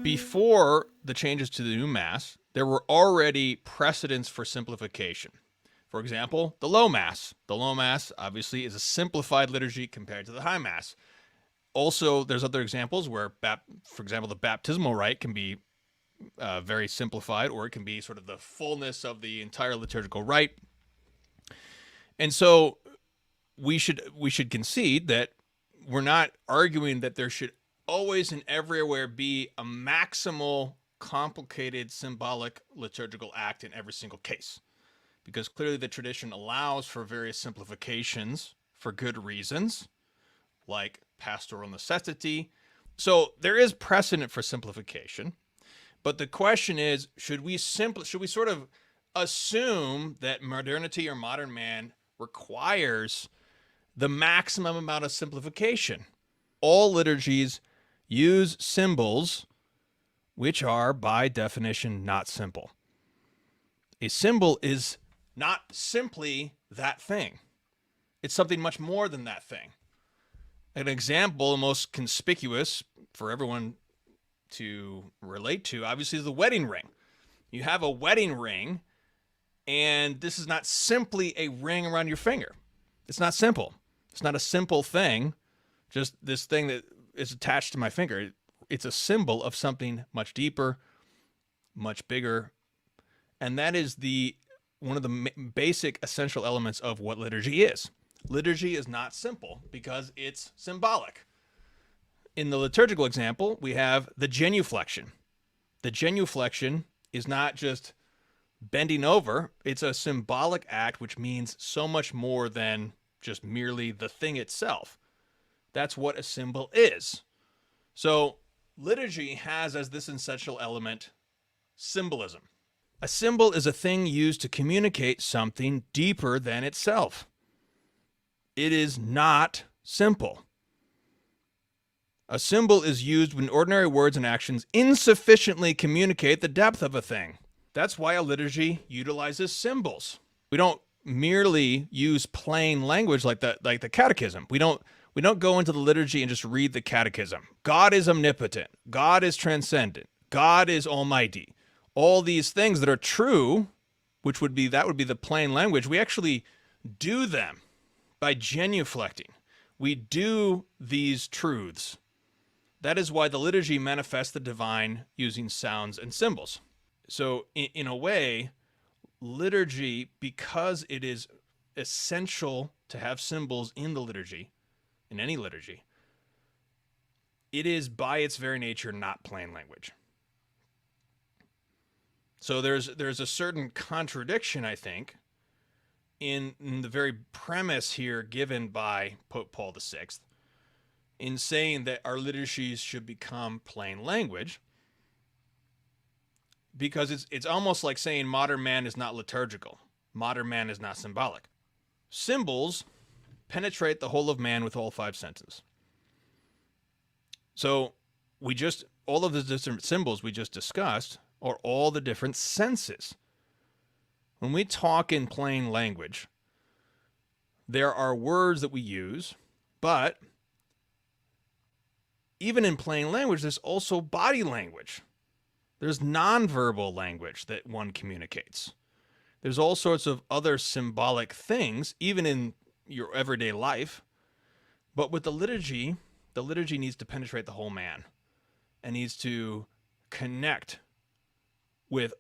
Before the changes to the new Mass, there were already precedents for simplification. For example, the Low Mass. The Low Mass, obviously, is a simplified liturgy compared to the High Mass. Also, there's other examples where, for example, the baptismal rite can be very simplified, or it can be sort of the fullness of the entire liturgical rite. And so we should concede that we're not arguing that there should always and everywhere be a maximal, complicated, symbolic liturgical act in every single case, because clearly the tradition allows for various simplifications for good reasons, like pastoral necessity. So there is precedent for simplification, but the question is, should we sort of assume that modernity or modern man requires the maximum amount of simplification? All liturgies use symbols which are, by definition, not simple. A symbol is not simply that thing. It's something much more than that thing. An example, most conspicuous for everyone to relate to, obviously, is the wedding ring. You have a wedding ring, and this is not simply a ring around your finger. It's not simple. It's not a simple thing, just this thing that is attached to my finger. It's a symbol of something much deeper, much bigger, and that is one of the basic essential elements of what liturgy is. Liturgy is not simple because it's symbolic. In the liturgical example, we have the genuflection. The genuflection is not just bending over. It's a symbolic act which means so much more than just merely the thing itself. That's what a symbol is. So liturgy has as this essential element symbolism. A symbol is a thing used to communicate something deeper than itself. It is not simple. A symbol is used when ordinary words and actions insufficiently communicate the depth of a thing. That's why a liturgy utilizes symbols. We don't merely use plain language like the catechism. We don't go into the liturgy and just read the catechism. God is omnipotent. God is transcendent. God is almighty. All these things that are true, that would be the plain language. We actually do them by genuflecting. We do these truths. That is why the liturgy manifests the divine using sounds and symbols. So in a way, liturgy, because it is essential to have symbols in the liturgy, in any liturgy, it is by its very nature not plain language. So there's a certain contradiction, I think, in the very premise here given by Pope Paul VI in saying that our liturgies should become plain language, because it's almost like saying modern man is not liturgical. Modern man is not symbolic. Symbols penetrate the whole of man with all five senses. So all of the different symbols we just discussed are all the different senses. When we talk in plain language, there are words that we use, but even in plain language, there's also body language. There's nonverbal language that one communicates. There's all sorts of other symbolic things, even in your everyday life. But with the liturgy needs to penetrate the whole man and needs to connect with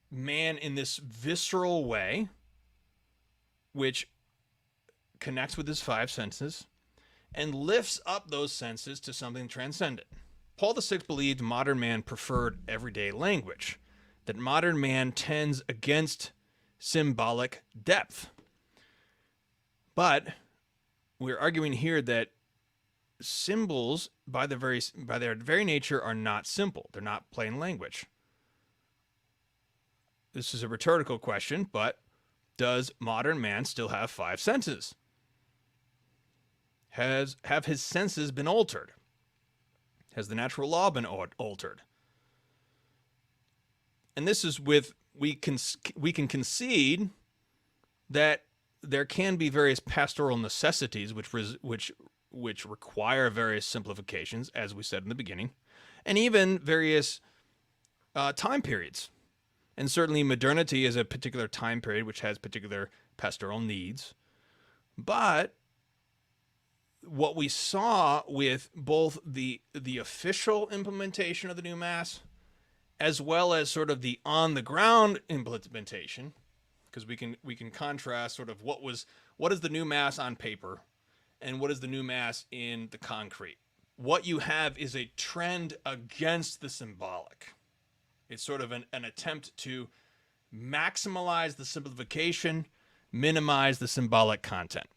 man in this visceral way, which connects with his five senses and lifts up those senses to something transcendent. Paul VI believed modern man preferred everyday language, that modern man tends against symbolic depth. But we're arguing here that symbols, by their very nature, are not simple. They're not plain language. This is a rhetorical question, but does modern man still have five senses? Have his senses been altered? Has the natural law been altered? And this is we can concede that there can be various pastoral necessities which require various simplifications, as we said in the beginning, and even various time periods. And certainly modernity is a particular time period which has particular pastoral needs. But what we saw with both the official implementation of the new Mass as well as sort of the on the ground implementation, because we can contrast sort of what is the new Mass on paper and what is the new Mass in the concrete. What you have is a trend against the symbolic. It's sort of an attempt to maximize the simplification, minimize the symbolic content.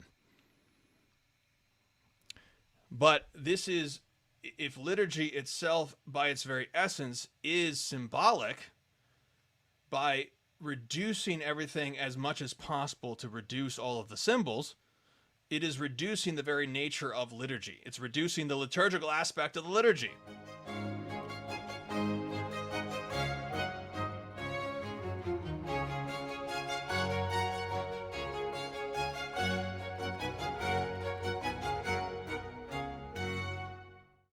But this is, if liturgy itself, by its very essence, is symbolic, by reducing everything as much as possible to reduce all of the symbols, it is reducing the very nature of liturgy. It's reducing the liturgical aspect of the liturgy.